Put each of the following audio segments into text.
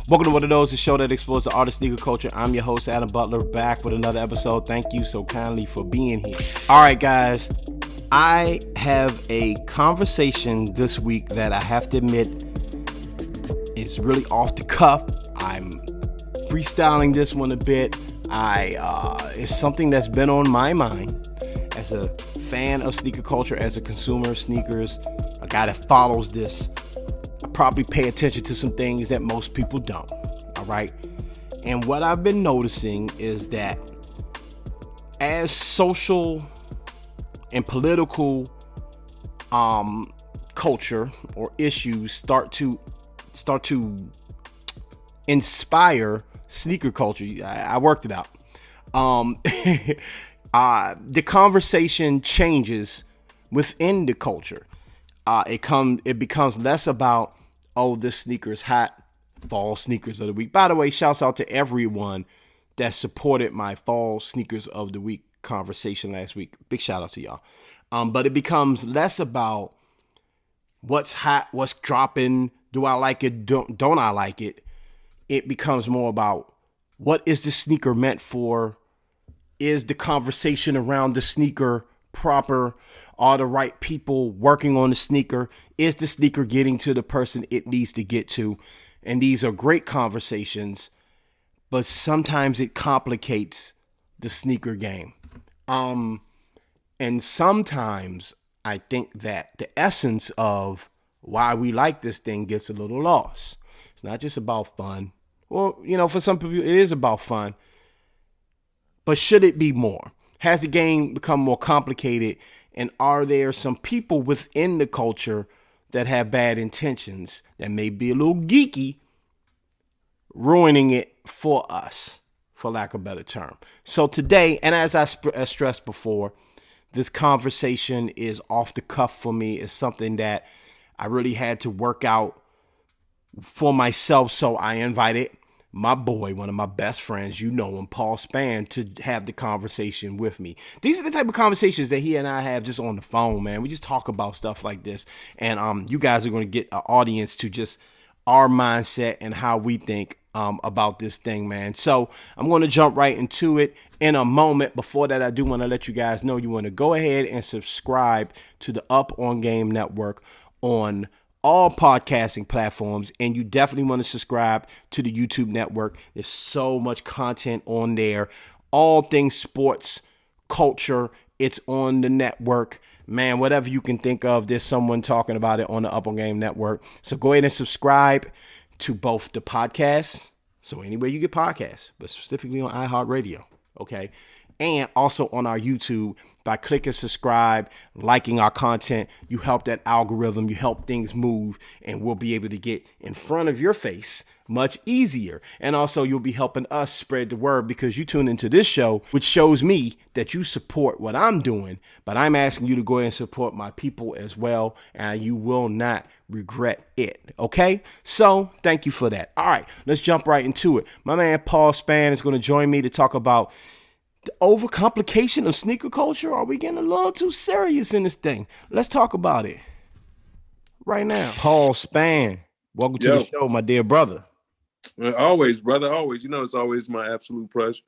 Welcome to One of Those, the show that explores the art of sneaker culture. I'm your host, Adam Butler, back with another episode. Thank you so kindly for being here. All right, guys, I have a conversation this week that I have to admit is really off the cuff. I'm freestyling this one a bit. It's something that's been on my mind as a fan of sneaker culture, as a consumer of sneakers, a guy that follows this. I probably pay attention to some things that most people don't. All right. And what I've been noticing is that as social and political culture or issues start to inspire sneaker culture, I worked it out. The conversation changes within the culture. It becomes less about, oh, this sneaker is hot, fall sneakers of the week. By the way, shouts out to everyone that supported my fall sneakers of the week conversation last week. Big shout out to y'all. But it becomes less about what's hot, what's dropping, do I like it, don't I like it. It becomes more about what is the sneaker meant for? Is the conversation around the sneaker proper? Are the right people working on the sneaker? Is the sneaker getting to the person it needs to get to? And these are great conversations, but sometimes it complicates the sneaker game. And sometimes I think that the essence of why we like this thing gets a little lost. It's not just about fun. Well, for some people it is about fun, but should it be more? Has the game become more complicated? And are there some people within the culture that have bad intentions, that may be a little geeky, ruining it for us, for lack of a better term? So today, and as I stressed before, this conversation is off the cuff for me. It's something that I really had to work out for myself. So I invited my boy, one of my best friends, him, Paul Spann, to have the conversation with me. These are the type of conversations that he and I have just on the phone, man. We just talk about stuff like this. And you guys are going to get an audience to just our mindset and how we think about this thing, man. So I'm going to jump right into it in a moment. Before that, I do want to let you guys know you want to go ahead and subscribe to the Up On Game Network on all podcasting platforms, and you definitely want to subscribe to the YouTube network. There's so much content on there, all things sports, culture. It's on the network, man. Whatever you can think of, there's someone talking about it on the Up On Game Network. So go ahead and subscribe to both the podcasts, so anywhere you get podcasts, but specifically on iHeart Radio, okay, and also on our YouTube. By clicking subscribe, liking our content, you help that algorithm, you help things move, and we'll be able to get in front of your face much easier. And also you'll be helping us spread the word, because you tune into this show, which shows me that you support what I'm doing. But I'm asking you to go ahead and support my people as well, and you will not regret it. Okay? So thank you for that. All right, let's jump right into it. My man Paul Spann is going to join me to talk about the overcomplication of sneaker culture. Are we getting a little too serious in this thing? Let's talk about it right now. Paul Spann, welcome to the show, my dear brother. Always, brother, always. It's always my absolute pleasure.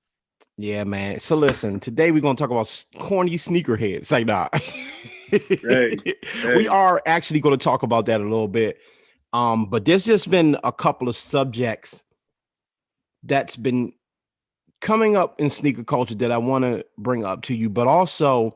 Yeah, man. So listen, today we're going to talk about corny sneakerheads. Like, nah. Hey. We are actually going to talk about that a little bit. But there's just been a couple of subjects that's been coming up in sneaker culture that I want to bring up to you, but also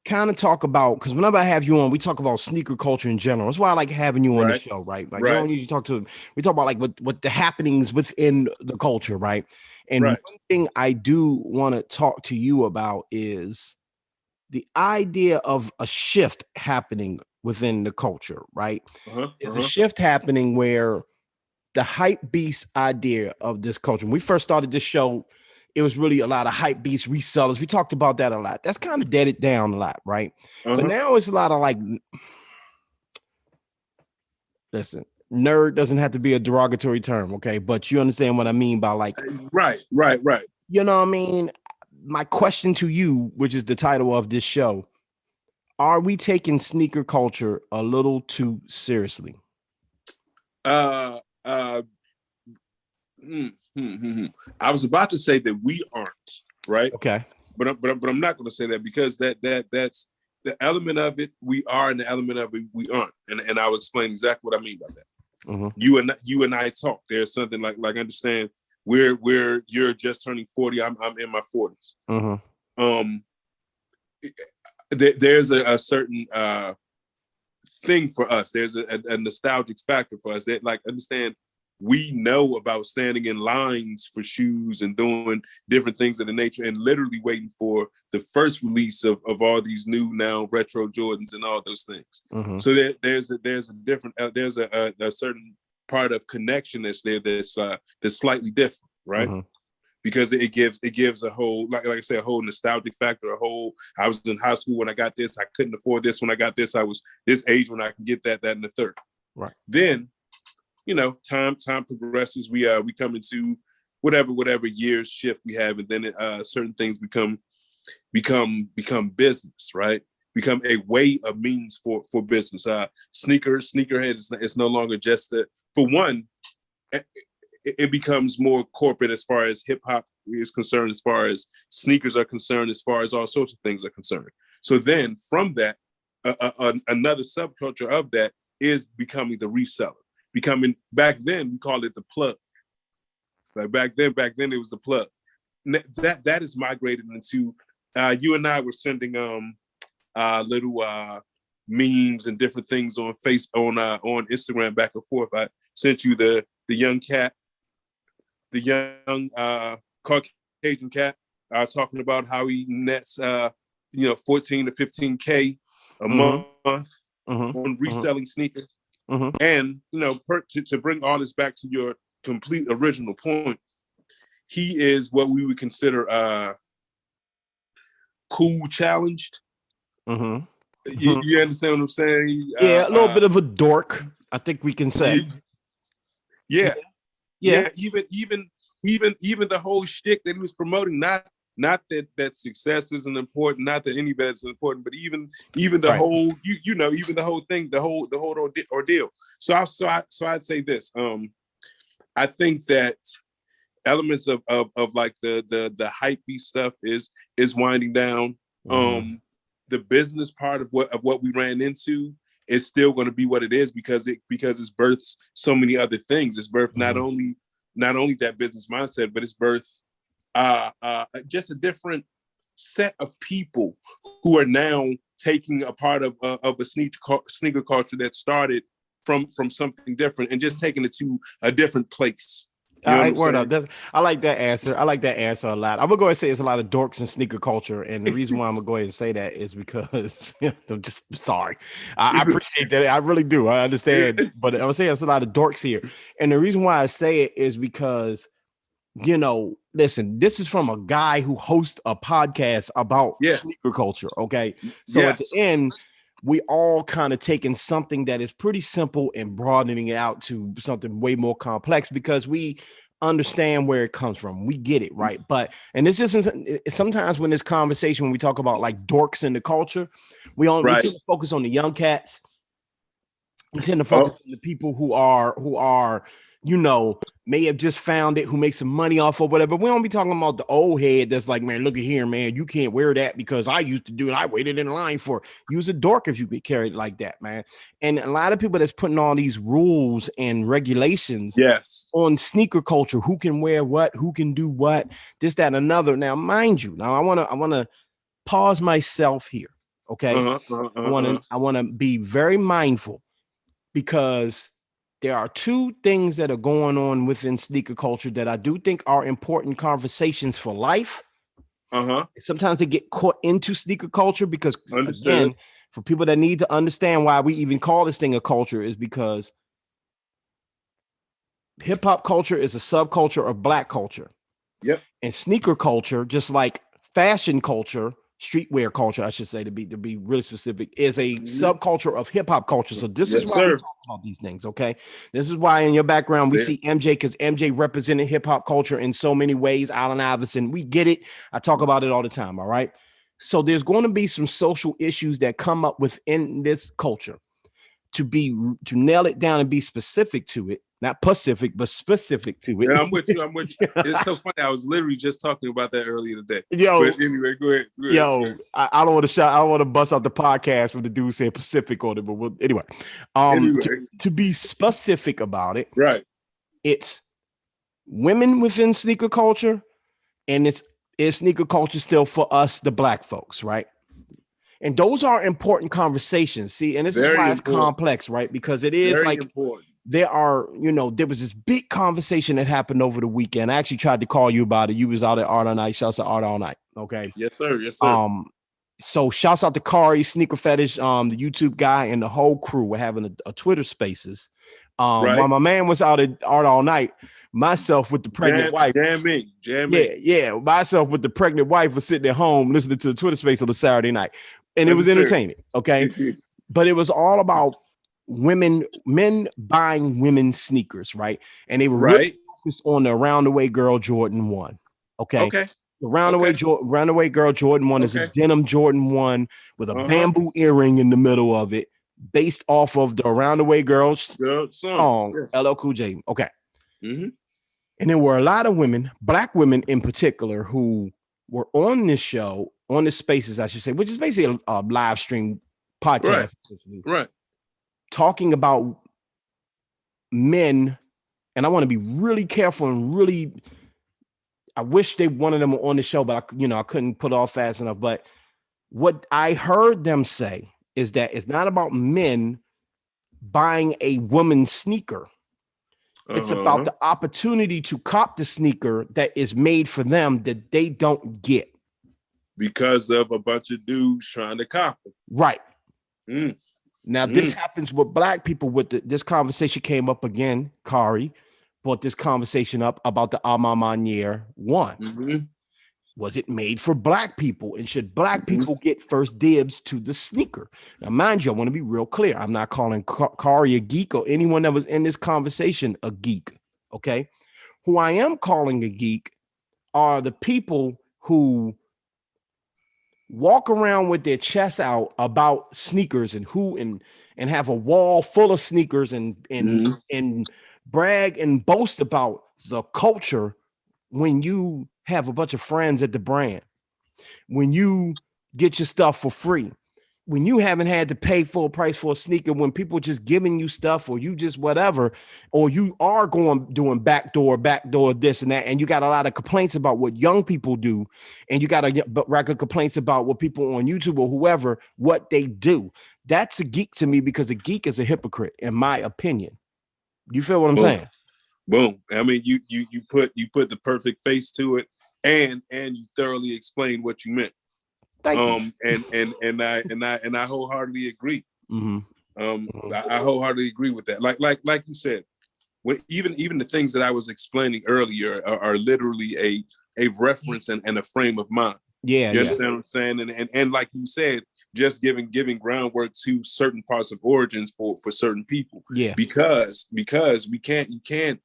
kind of talk about, because whenever I have you on, we talk about sneaker culture in general. That's why I like having you on the show, right? Like, you don't usually we talk about like what the happenings within the culture, right? And one thing I do want to talk to you about is the idea of a shift happening within the culture, right? There's a shift happening where the hype beast idea of this culture. When we first started this show, it was really a lot of hype beast resellers. We talked about that a lot. That's kind of deaded down a lot, right? But now it's a lot of like, listen, nerd doesn't have to be a derogatory term, okay? But you understand what I mean by like, right. You know what I mean? My question to you, which is the title of this show, are we taking sneaker culture a little too seriously? I was about to say that we aren't, right? Okay. But I'm not going to say that, because that's the element of it we are, and the element of it we aren't, and I'll explain exactly what I mean by that. Mm-hmm. You and I talk. There's something like understand where you're just turning 40. I'm in my 40s. Mm-hmm. There's a certain thing for us. There's a nostalgic factor for us that, like, understand, we know about standing in lines for shoes and doing different things of the nature, and literally waiting for the first release of all these new now retro Jordans and all those things. Mm-hmm. So there's a different there's a certain part of connection that's there that's slightly different, right? Mm-hmm. Because it gives a whole, like I said, a whole nostalgic factor. I was in high school when I got this. I couldn't afford this when I got this. I was this age when I can get that, and the third. Right. Then, time progresses. We come into whatever years shift we have, and then certain things become business, right? Become a way of means for business. Sneakerhead is no longer just for one. It becomes more corporate as far as hip hop is concerned, as far as sneakers are concerned, as far as all sorts of things are concerned. So then from that, another subculture of that is becoming the reseller. Back then we called it the plug. Like back then it was the plug. That is migrated into you and I were sending little memes and different things on Instagram back and forth. I sent you the young cat, the young Caucasian cat, talking about how he nets 14 to 15K a month on reselling sneakers. And to bring all this back to your complete original point, he is what we would consider cool challenged. You understand what I'm saying? Yeah, a little bit of a dork, I think we can say. Yeah. Even the whole shtick that he was promoting, not that success isn't important, not that any of that is important, but even the right. whole even the whole thing, the whole ordeal. So I'd say this. I think that elements of like the hypey stuff is winding down. The business part of what we ran into is still going to be what it is, because it's birthed so many other things. It's birthed not only that business mindset, but it's birthed just a different set of people who are now taking a part of a sneaker culture that started from something different and just taking it to a different place. Word up. I like that answer. I like that answer a lot. I'm gonna go ahead and say it's a lot of dorks in sneaker culture, and the reason why I'm gonna go ahead and say that is because I'm just sorry. I appreciate that. I really do. I understand, but I'm gonna say it's a lot of dorks here, and the reason why I say it is because listen, this is from a guy who hosts a podcast about sneaker culture. Okay, so at the end, we all kind of taking something that is pretty simple and broadening it out to something way more complex, because we understand where it comes from. We get it, right? But, and this isn't, sometimes when this conversation, when we talk about like dorks in the culture, we tend to focus on the young cats. We tend to focus on the people who are, may have just found it, who make some money off or whatever. We don't be talking about the old head that's like, man, look at here, man, you can't wear that because I used to do it. I waited in line for it. Use a dork if you get carried like that, man. And a lot of people that's putting all these rules and regulations on sneaker culture, who can wear what, who can do what, this, that, and another. Now, mind you, I want to pause myself here. Okay. I want to be very mindful, because there are two things that are going on within sneaker culture that I do think are important conversations for life. Sometimes they get caught into sneaker culture because, again, for people that need to understand why we even call this thing a culture, is because hip hop culture is a subculture of Black culture. Yep. And sneaker culture, just like fashion culture, streetwear culture, I should say, to be really specific, is a subculture of hip hop culture. So this is why we talk about these things. Okay. This is why in your background, we see MJ, because MJ represented hip hop culture in so many ways. Allen Iverson, we get it. I talk about it all the time. All right. So there's going to be some social issues that come up within this culture. To nail it down and be specific to it, not Pacific, but specific to it. Yeah, I'm with you. It's so funny. I was literally just talking about that earlier today. Yo, but anyway, go ahead. I don't want to shout. I don't want to bust out the podcast when the dude said Pacific on it. But anyway, to be specific about it, right? It's women within sneaker culture, and it's sneaker culture still for us, the black folks, right? And those are important conversations. See, and this is why it's complex, right? Because it is very important. There are, there was this big conversation that happened over the weekend. I actually tried to call you about it. You was out at Art All Night. Shouts out to Art All Night. Okay. Yes, sir. Yes, sir. So shouts out to Kari, Sneaker Fetish, the YouTube guy, and the whole crew were having a Twitter Spaces. While my man was out at Art All Night, myself with the pregnant wife. Jamming. Yeah. Myself with the pregnant wife was sitting at home listening to the Twitter Space on a Saturday night. And it was entertaining. Okay. But it was all about men buying women's sneakers, right? And they were really focused on the Around the Way Girl Jordan 1. Okay. The Roundaway Girl Jordan 1 is a denim Jordan 1 with a bamboo earring in the middle of it, based off of the Around the Way Girl song, LL Cool J. Okay. Mm-hmm. And there were a lot of women, black women in particular, who were on this show, on the Spaces, I should say, which is basically a live stream podcast, right? Talking about men, and I want to be really careful and really. I wish one of them were on the show, but I couldn't put it off fast enough. But what I heard them say is that it's not about men buying a woman's sneaker. It's about the opportunity to cop the sneaker that is made for them that they don't get. Because of a bunch of dudes trying to cop it. Right. Now, this happens with black people. This conversation came up again. Kari brought this conversation up about the Alma Manier 1. Mm-hmm. Was it made for black people? And should black people get first dibs to the sneaker? Now, mind you, I want to be real clear. I'm not calling Kari a geek or anyone that was in this conversation a geek, okay? Who I am calling a geek are the people who walk around with their chests out about sneakers and have a wall full of sneakers and brag and boast about the culture when you have a bunch of friends at the brand, when you get your stuff for free, when you haven't had to pay full price for a sneaker, when people just giving you stuff or you just whatever, or you are doing backdoor this and that, and you got a lot of complaints about what young people do, and you got a record of complaints about what people on YouTube or whoever, what they do. That's a geek to me, because a geek is a hypocrite, in my opinion. You feel what I'm saying? Boom. I mean, you put the perfect face to it, and you thoroughly explained what you meant. Thank you. And I wholeheartedly agree. Mm-hmm. I wholeheartedly agree with that. Like you said, when even the things that I was explaining earlier are literally a reference and a frame of mind. Yeah, you understand what I'm saying? And like you said, just giving groundwork to certain parts of origins for certain people. Yeah, because you can't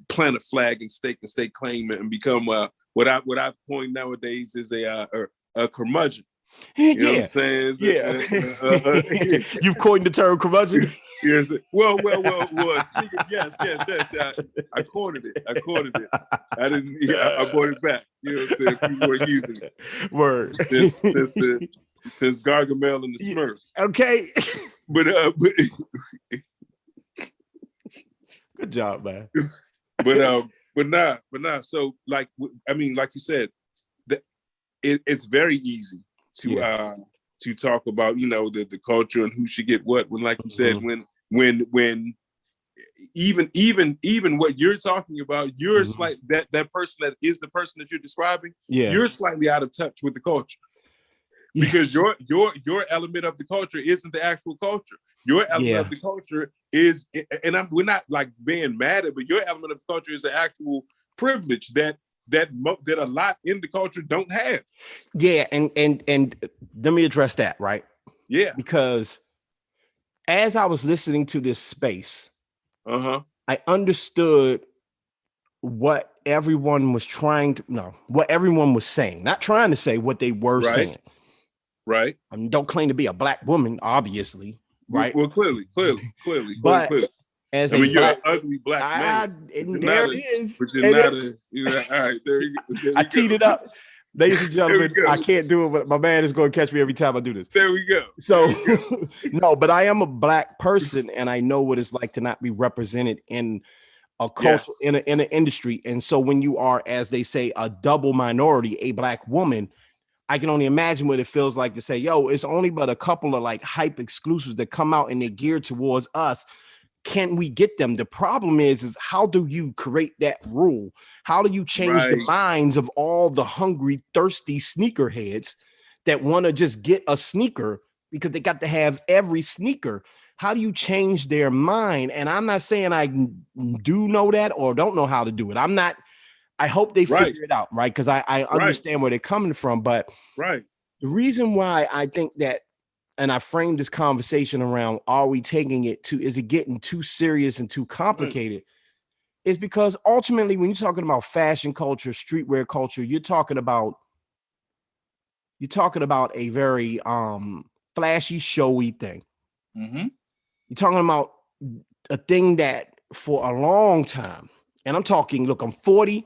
plant a flag and stake claim and become what I've coined nowadays is a curmudgeon. You know what I'm saying? Yeah. You've coined the term curmudgeon? Yes. Well. Yes. I quoted it. I didn't. I brought it back. You know what I'm saying? People were using it. Word. Since Gargamel and the Smurfs. Okay. But good job, man. But nah. So like you said, it's very easy to talk about the culture and who should get what. When, like you said, when even what you're talking about, you're slight that person that is the person that you're describing. Yeah, you're slightly out of touch with the culture, because your element of the culture isn't the actual culture. Your element of the culture is, and we're not like being mad at, but your element of the culture is the actual privilege that a lot in the culture don't have. Yeah, and let me address that, right? Yeah, because as I was listening to this space, I understood what everyone was what everyone was saying, not trying to say what they were saying. Right. I mean, don't claim to be a black woman, obviously. Right. Well, clearly. But as I mean, a you're black, an ugly black man. and there it is. But you're not a, you know, all right, there you go. I teed it up. Ladies and gentlemen, I can't do it, but my man is going to catch me every time I do this. There we go. So, no, but I am a black person, and I know what it's like to not be represented in a culture, in an industry. And so when you are, as they say, a double minority, a black woman, I can only imagine what it feels like to say, yo, it's only but a couple of like hype exclusives that come out and they're geared towards us. Can we get them? The problem is how do you create that rule? How do you change the minds of all the hungry, thirsty sneakerheads that want to just get a sneaker because they got to have every sneaker? How do you change their mind? And I'm not saying I do know that or don't know how to do it. I hope they figure it out, right? Because I understand where they're coming from. But the reason why I think that, and I framed this conversation around, are we taking it is it getting too serious and too complicated? Is because ultimately, when you're talking about fashion culture, streetwear culture, you're talking about a very flashy, showy thing. Mm-hmm. You're talking about a thing that for a long time, and I'm talking, look, I'm 40,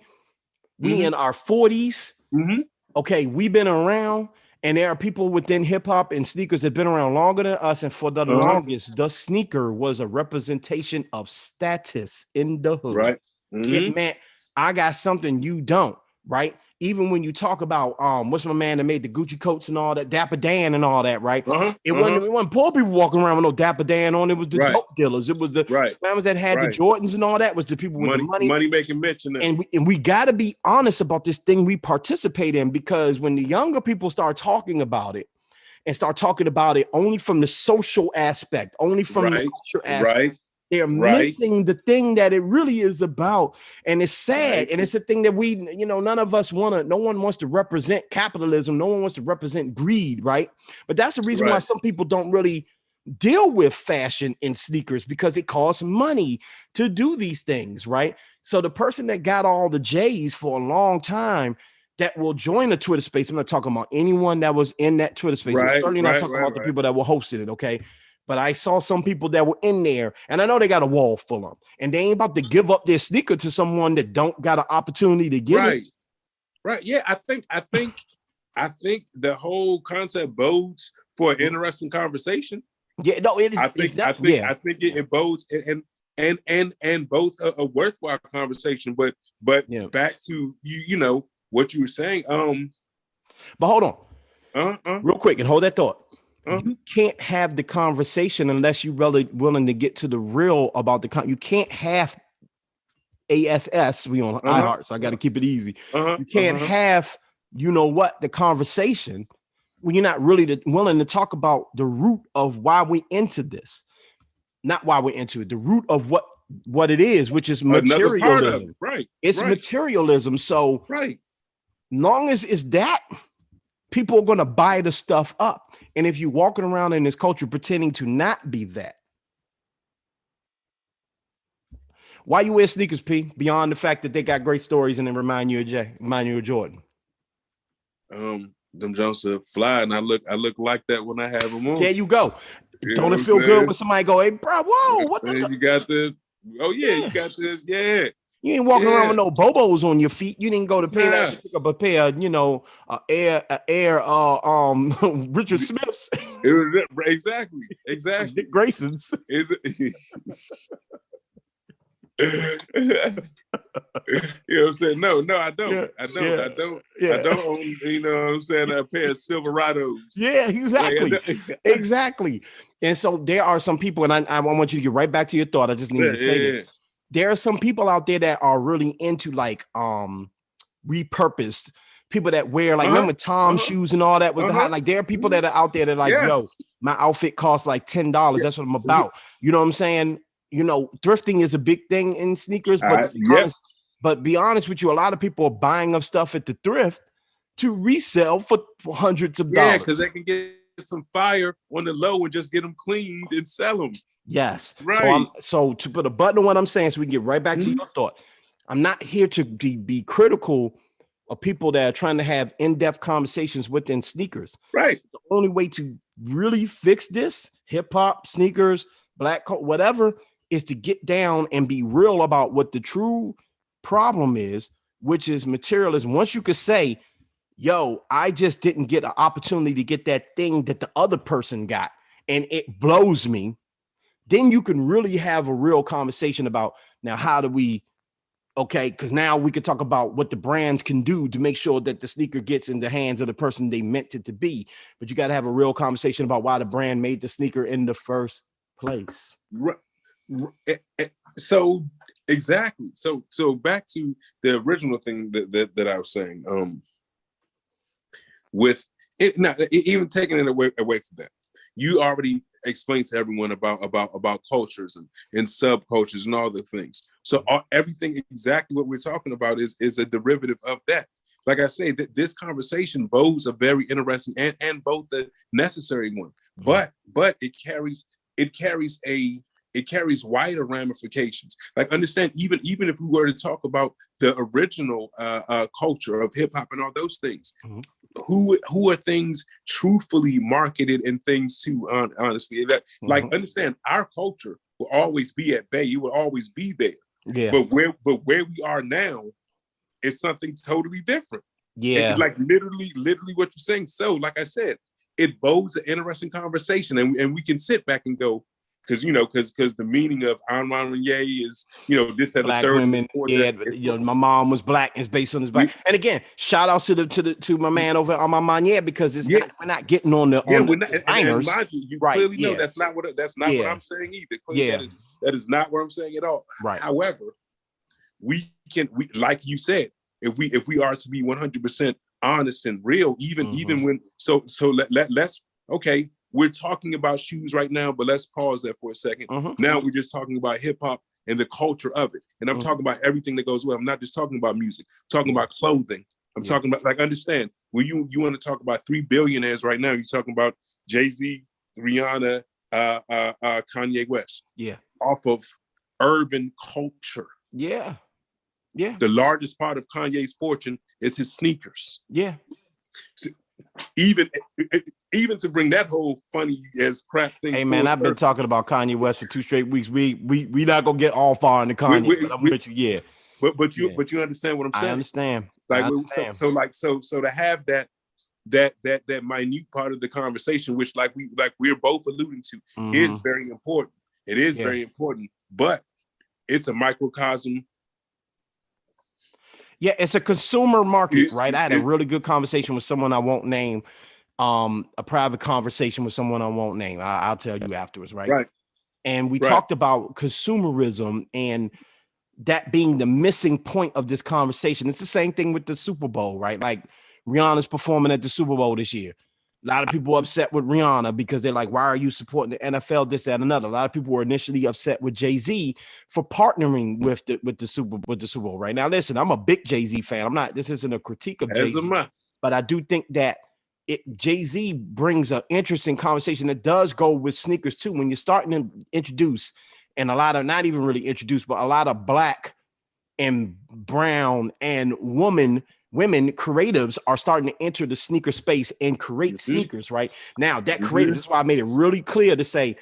we in our 40s. Mm-hmm. Okay, we've been around. And there are people within hip hop and sneakers that have been around longer than us. And for the longest, the sneaker was a representation of status in the hood. Right. Mm-hmm. It meant I got something you don't. Right. Even when you talk about what's my man that made the Gucci coats and all that, Dapper Dan and all that, right? It wasn't poor people walking around with no Dapper Dan on. It was the dope dealers. It was the mamas that had the Jordans and all that. Was the people with the money making mention. And we got to be honest about this thing we participate in, because when the younger people start talking about it and start talking about it only from the social aspect, only from the culture aspect. They're missing the thing that it really is about. And it's sad. And it's the thing that none of us no one wants to represent capitalism. No one wants to represent greed, right? But that's the reason why some people don't really deal with fashion in sneakers, because it costs money to do these things, right? So the person that got all the J's for a long time that will join the Twitter space, I'm not talking about anyone that was in that Twitter space. I'm certainly not talking about the people that were hosting it, okay? But I saw some people that were in there, and I know they got a wall full of them, and they ain't about to give up their sneaker to someone that don't got an opportunity to get it. Right. Yeah, I think the whole concept bodes for an interesting conversation. Yeah, no, it is. I think it bodes and both a worthwhile conversation. But back to what you were saying. But hold on, real quick, and hold that thought. You can't have the conversation unless you're really willing to get to the real about you can't have ASS. We on iHeart, so I got to keep it easy. You can't have, the conversation when you're not really willing to talk about the root of why we into this. Not why we're into it, the root of what it is, which is materialism. It's materialism. So long as it's that, people are going to buy the stuff up. And if you're walking around in this culture pretending to not be that, why you wear sneakers, P? Beyond the fact that they got great stories and they remind you of Jordan. Them Jones are fly, and I look like that when I have them on. There you go. Don't it feel good when somebody go, "Hey, bro, whoa, what the?" You got the. Oh yeah, you got the. Yeah. You ain't walking around with no Bobos on your feet. You didn't go to pick up a pair, Air Richard Smiths. Exactly. Dick Graysons. You know what I'm saying? No, I don't. I don't. Yeah. I don't own, what I'm saying, a pair of Silverados. Yeah, exactly. Exactly. And so there are some people, and I want you to get right back to your thought. I just need to say this. There are some people out there that are really into repurposed people that wear remember Tom shoes and all that was the hot. Like there are people that are out there that yo, my outfit costs like $10. That's what I'm about. You know what I'm saying? Thrifting is a big thing in sneakers, but be honest with you, a lot of people are buying up stuff at the thrift to resell for hundreds of dollars. Yeah, because they can get some fire on the low and just get them cleaned and sell them. Yes. Right. So to put a button on what I'm saying, so we can get right back to your thought. I'm not here to be critical of people that are trying to have in-depth conversations within sneakers. Right. The only way to really fix this, hip hop, sneakers, black coat, whatever, is to get down and be real about what the true problem is, which is materialism. Once you could say, yo, I just didn't get an opportunity to get that thing that the other person got, and it blows me, then you can really have a real conversation about, now, how do we, okay, because now we could talk about what the brands can do to make sure that the sneaker gets in the hands of the person they meant it to be. But you got to have a real conversation about why the brand made the sneaker in the first place. So exactly. So back to the original thing that I was saying. With it, not even taking it away from that, you already explained to everyone about cultures and subcultures and all the things. So everything exactly what we're talking about is a derivative of that. Like I say, this conversation bodes a very interesting and both a necessary one. But it carries wider ramifications. Like, understand, even if we were to talk about the original culture of hip hop and all those things, who are things truthfully marketed and things too, honestly, that like, understand, our culture will always be at bay. It will always be there. Yeah. But where we are now is something totally different. Yeah. It's like literally what you're saying. So, like I said, it bodes an interesting conversation, and we can sit back and go, because the meaning of An Ye is, this at black the third women. Yeah, my mom was black. It's based on his black. And again, shout out to my man over on my Manye, because it's not, we're not getting on the designers. And mind you, clearly know that's not what I'm saying either. Clearly that is not what I'm saying at all. Right. However, we like you said, if we are to be 100% honest and real, even when let's okay. We're talking about shoes right now, but let's pause that for a second. Now we're just talking about hip hop and the culture of it. And I'm talking about everything that goes with it. I'm not just talking about music, I'm talking about clothing. I'm talking about, like, understand, when you want to talk about 3 billionaires right now, you're talking about Jay-Z, Rihanna, Kanye West. Yeah. Off of urban culture. Yeah. Yeah. The largest part of Kanye's fortune is his sneakers. Yeah. So, even to bring that whole funny as crap thing. Hey man, I've been talking about Kanye West for 2 straight weeks. We not gonna get all far into Kanye, but I'm with you. But you understand what I'm saying? I understand. Like, I understand. So to have that minute part of the conversation, which like we're both alluding to, is very important. It is very important, but it's a microcosm. Yeah, it's a consumer market, right? I had a really good conversation with someone I won't name, a private conversation with someone I won't name. I'll tell you afterwards, right? Right. And we talked about consumerism and that being the missing point of this conversation. It's the same thing with the Super Bowl, right? Like, Rihanna's performing at the Super Bowl this year. A lot of people are upset with Rihanna because they're like, why are you supporting the NFL, this, that, and another? A lot of people were initially upset with Jay-Z for partnering with the Super Bowl. Right now, listen, I'm a big Jay-Z fan. this isn't a critique of Jay-Z, but I do think that Jay-Z brings an interesting conversation that does go with sneakers too. When you're starting to introduce, and a lot of, not even really introduced, but a lot of black and brown and women creatives are starting to enter the sneaker space and create sneakers right now. That creative, this is why I made it really clear to say,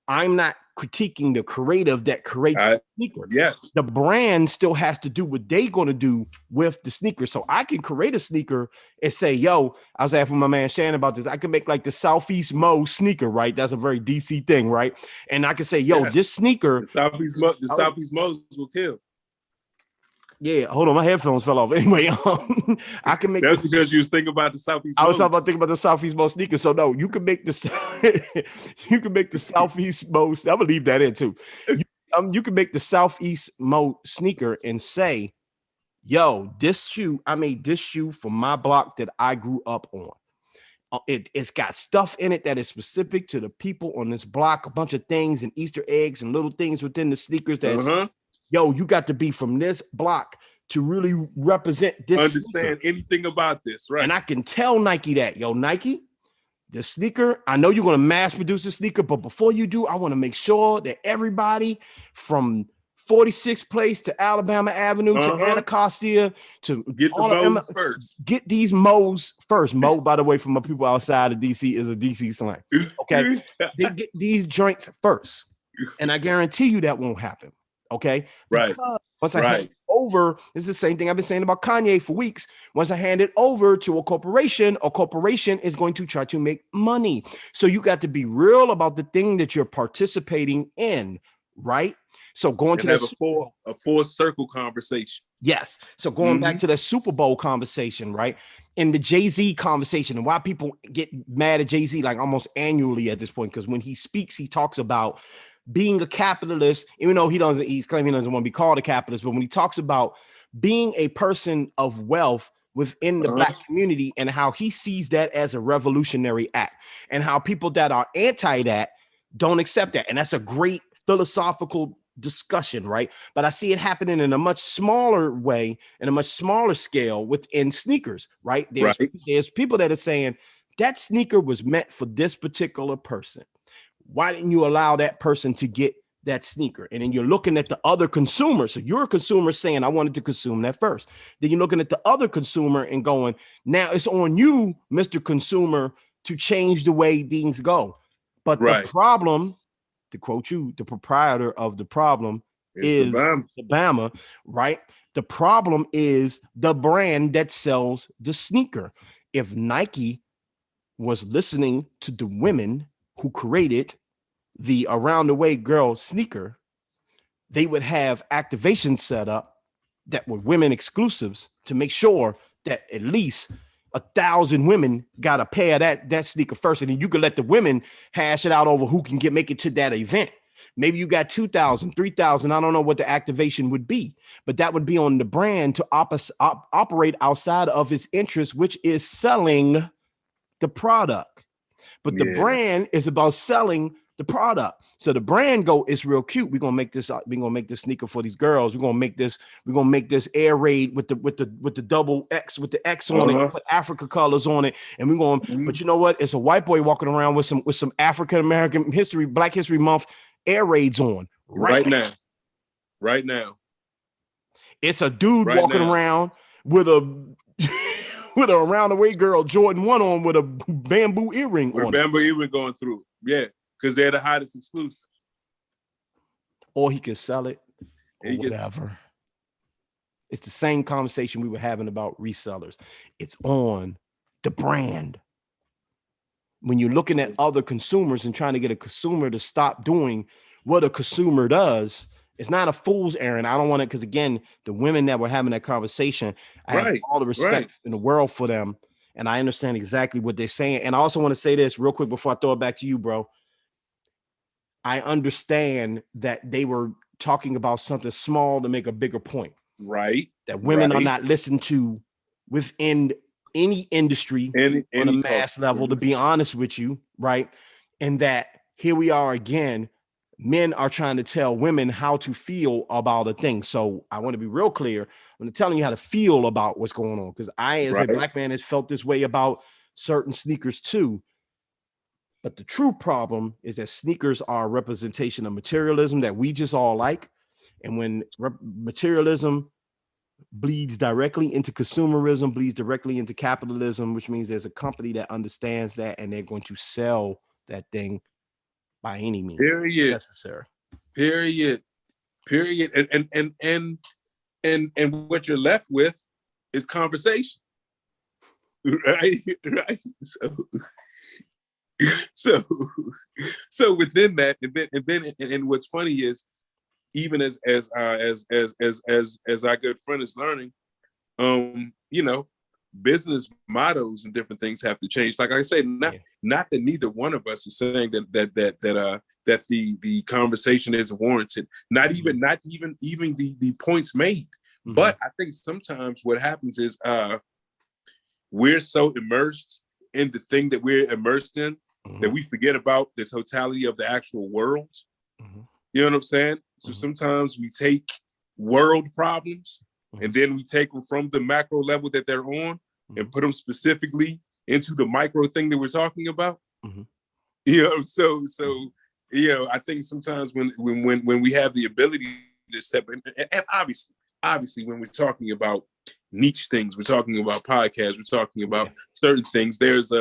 I'm not critiquing the creative that creates the sneaker. Yes. The brand still has to do what they're going to do with the sneaker. So I can create a sneaker and say, yo, I was asking my man Shannon about this. I can make like the Southeast Mo sneaker, right? That's a very DC thing, right? And I can say, yo, this sneaker. The Southeast Mo's will kill. Yeah, hold on, my headphones fell off. Anyway, I can make. That's because you was thinking about the Southeast. I was thinking about the Southeast Mo sneaker. So no, you can make the Southeast Mo. I'm gonna leave that in too. You can make the Southeast Mo sneaker and say, "Yo, this shoe, I made this shoe for my block that I grew up on. It's got stuff in it that is specific to the people on this block. A bunch of things and Easter eggs and little things within the sneakers that's." Yo, you got to be from this block to really represent this. Understand anything about this, right? And I can tell Nike that, yo, Nike, the sneaker, I know you're going to mass produce the sneaker, but before you do, I want to make sure that everybody from 46th Place to Alabama Avenue to Anacostia to get the Mo's first. Get these Mo's first. Mo, by the way, for my people outside of DC, is a DC slang. Okay, they get these joints first. And I guarantee you that won't happen. Okay. Right. Because once I hand it over, it's the same thing I've been saying about Kanye for weeks. Once I hand it over to a corporation is going to try to make money. So you got to be real about the thing that you're participating in, right? So going to have a full circle conversation. Yes. So going back to that Super Bowl conversation, right? And the Jay-Z conversation, and why people get mad at Jay-Z like almost annually at this point, because when he speaks, he talks about being a capitalist, even though he's claiming he doesn't want to be called a capitalist, but when he talks about being a person of wealth within the Black community and how he sees that as a revolutionary act, and how people that are anti that don't accept that. And that's a great philosophical discussion, right? But I see it happening in a much smaller way, in a much smaller scale within sneakers, right? There's people that are saying that sneaker was meant for this particular person. Why didn't you allow that person to get that sneaker? And then you're looking at the other consumer. So you're a consumer saying, I wanted to consume that first. Then you're looking at the other consumer and going, now it's on you, Mr. Consumer, to change the way things go. But the problem, to quote you, the proprietor of the problem is Obama, right? The problem is the brand that sells the sneaker. If Nike was listening to the women who created the Around the Way Girl sneaker, they would have activations set up that were women exclusives to make sure that at least 1,000 women got a pair of that sneaker first. And then you could let the women hash it out over who can make it to that event. Maybe you got 2,000, 3,000. I don't know what the activation would be, but that would be on the brand to operate outside of its interest, which is selling the product. But the brand is about selling the product. So the brand it's real cute. We're gonna make this sneaker for these girls. We're gonna make this Air Raid with the double X, with the X on it, put Africa colors on it, and we're going, but you know what? It's a white boy walking around with some African American history, Black History Month Air Raids on right now. Right now. It's a dude walking around with a Around the Way Girl Jordan 1 on with a bamboo earring on. A bamboo earring going through. Yeah, because they're the hottest exclusive. Or he can sell it or whatever. It's the same conversation we were having about resellers. It's on the brand. When you're looking at other consumers and trying to get a consumer to stop doing what a consumer does, it's not a fool's errand. I don't want it, because again, the women that were having that conversation, I have all the respect in the world for them, and I understand exactly what they're saying. And I also want to say this real quick before I throw it back to you, bro. I understand that they were talking about something small to make a bigger point. Right. That women are not listened to within any industry on a mass level, to be honest with you, right? And that here we are again, men are trying to tell women how to feel about a thing. So I want to be real clear. I'm telling you how to feel about what's going on, because I, as a Black man, has felt this way about certain sneakers too. But the true problem is that sneakers are a representation of materialism that we just all like. And when materialism bleeds directly into consumerism, bleeds directly into capitalism, which means there's a company that understands that, and they're going to sell that thing by any means necessary. Period. And what you're left with is conversation. Right. So within that, and what's funny is, even as our good friend is learning, business mottos and different things have to change. Like I say, not that neither one of us is saying that the conversation is warranted. Not even the points made. Mm-hmm. But I think sometimes what happens is we're so immersed in the thing that we're immersed in, mm-hmm. that we forget about the totality of the actual world. Mm-hmm. You know what I'm saying? So sometimes we take world problems, and then we take them from the macro level that they're on and put them specifically into the micro thing that we're talking about. Mm-hmm. So I think sometimes when we have the ability to step in, and obviously when we're talking about niche things, we're talking about podcasts, we're talking about certain things, there's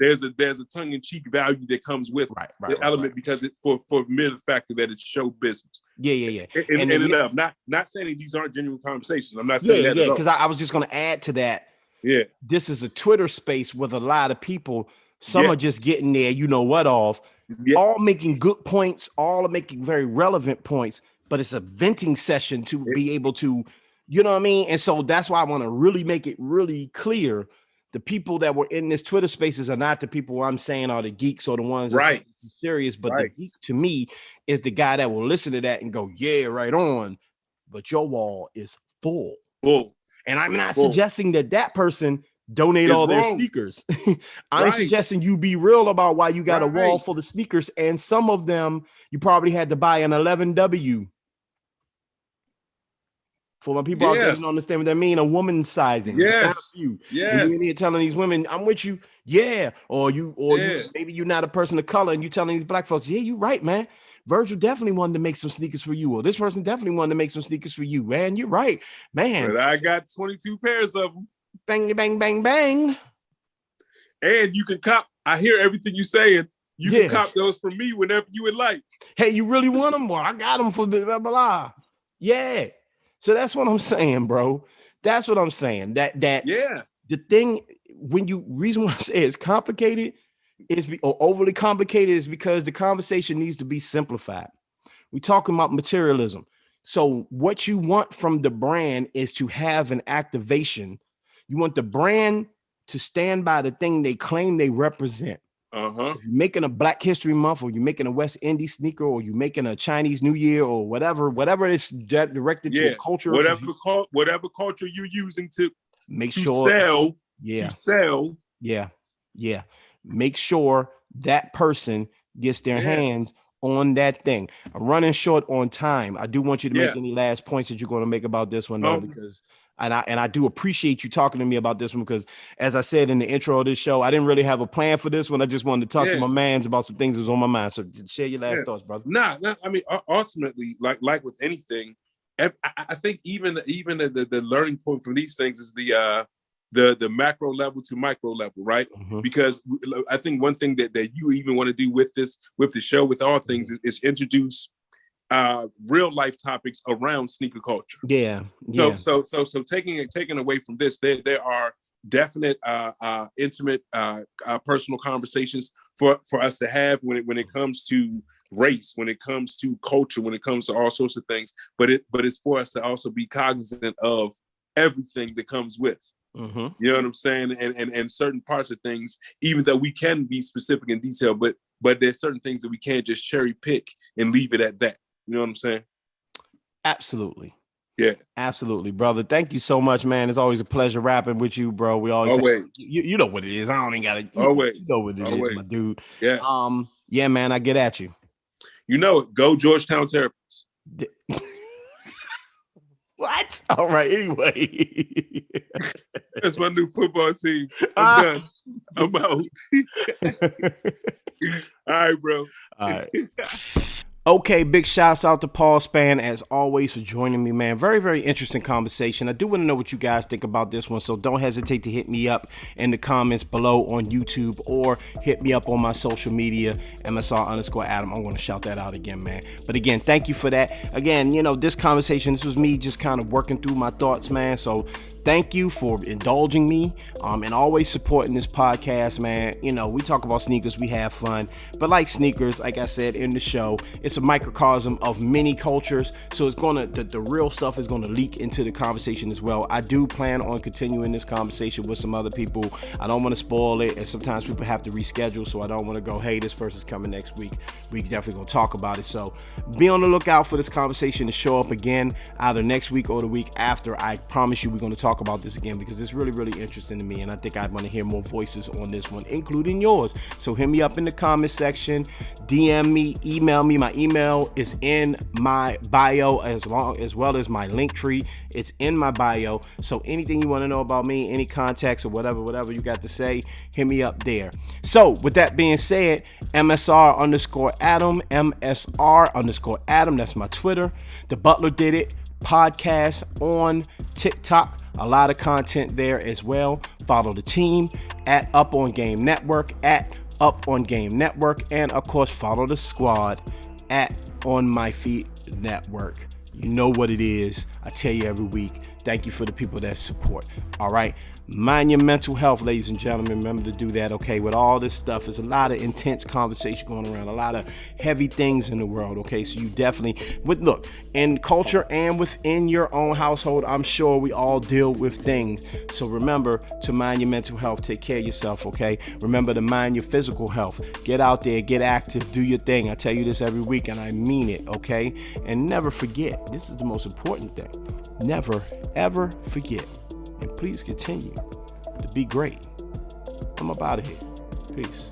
there's a tongue-in-cheek value that comes with the element because it for mere fact that it's show business. Yeah. And enough. Not saying these aren't genuine conversations. I'm not saying that at all. Because I was just going to add to that. Yeah, this is a Twitter space with a lot of people. Some are just getting there, all making good points, all are making very relevant points, but it's a venting session to be able to, you know what I mean? And so that's why I want to really make it really clear. The people that were in this Twitter spaces are not the people I'm saying are the geeks or the ones that are serious, but the geek to me is the guy that will listen to that and go, yeah, right on. But your wall is full. And I'm not suggesting that person donate all their sneakers. I'm suggesting you be real about why you got a wall full of sneakers, and some of them you probably had to buy an 11W. For my people out there who don't understand what that mean, a woman sizing. Yes. You in here telling these women, I'm with you. Yeah. Or you maybe you're not a person of color and you telling these black folks, yeah, you're right, man. Virgil definitely wanted to make some sneakers for you, or this person definitely wanted to make some sneakers for you, man. You're right, man. But I got 22 pairs of them. Bang, bang, bang, bang. And you can cop. I hear everything you're saying. You can cop those from me whenever you would like. Hey, you really want them? Well, I got them for blah, blah, blah. Yeah. So that's what I'm saying, bro. That's what I'm saying. That the thing reason why I say it's complicated or overly complicated is because the conversation needs to be simplified. We're talking about materialism. So what you want from the brand is to have an activation. You want the brand to stand by the thing they claim they represent. If you're making a Black History Month, or you're making a West Indies sneaker, or you're making a Chinese New Year, or whatever it's directed to a culture. Whatever culture you're using to make to sure sell. To sell. Yeah. Make sure that person gets their hands on that thing. I'm running short on time. I do want you to make any last points that you're going to make about this one, though, because I do appreciate you talking to me about this one, because as I said in the intro of this show, I didn't really have a plan for this one. I just wanted to talk to my mans about some things that was on my mind. So share your last thoughts, brother. Nah, I mean, ultimately, like with anything, I think even the learning point from these things is the macro level to micro level, right? Because I think one thing that you even want to do with the show, with all things, is introduce real life topics around sneaker culture. So taking away from this, there are definite intimate personal conversations for us to have when it comes to race, when it comes to culture, when it comes to all sorts of things. But it's for us to also be cognizant of everything that comes with. You know what I'm saying? And certain parts of things, even though we can be specific in detail, but there's certain things that we can't just cherry pick and leave it at that. You know what I'm saying? Absolutely. Yeah. Absolutely, brother. Thank you so much, man. It's always a pleasure rapping with you, bro. We always you know what it is. I don't even gotta you know what it is, my dude. Yeah. Yeah, man, I get at you. You know it. Go Georgetown Terrapins. What? All right, anyway. That's my new football team. I'm done. I'm out. All right, bro. All right. Okay, big shouts out to Paul Spann, as always, for joining me, man. Very, very interesting conversation. I do want to know what you guys think about this one, so don't hesitate to hit me up in the comments below on YouTube, or hit me up on my social media, MSR_Adam. I'm going to shout that out again, man. But again, thank you for that. Again, this conversation, this was me just kind of working through my thoughts, man. So thank you for indulging me and always supporting this podcast, man. We talk about sneakers, we have fun, but like sneakers, like I said in the show, it's a microcosm of many cultures. So it's the real stuff is gonna leak into the conversation as well. I do plan on continuing this conversation with some other people. I don't want to spoil it, and sometimes people have to reschedule, so I don't want to go, hey, this person's coming next week. We definitely gonna talk about it. So be on the lookout for this conversation to show up again, either next week or the week after. I promise you we're gonna talk about this again, because it's really, really interesting to me, and I think I want to hear more voices on this one, including yours. So hit me up in the comment section, DM me, email me. My email is in my bio, as well as my link tree. It's in my bio. So anything you want to know about me, any contacts or whatever you got to say, hit me up there. So with that being said, MSR_Adam, MSR_Adam. That's my Twitter. The Butler Did It podcast on TikTok. A lot of content there as well. Follow the team at Up On Game Network, at Up On Game Network, and of course follow the squad at On My Feet Network. You know what it is. I tell you every week. Thank you for the people that support. All right. Mind your mental health, ladies and gentlemen. Remember to do that, okay? With all this stuff, there's a lot of intense conversation going around, a lot of heavy things in the world, okay? So you definitely, look, in culture and within your own household, I'm sure we all deal with things. So remember to mind your mental health, take care of yourself, okay? Remember to mind your physical health. Get out there, get active, do your thing. I tell you this every week, and I mean it, okay? And never forget, this is the most important thing. Never, ever forget. And please continue to be great. I'm up out of here. Peace.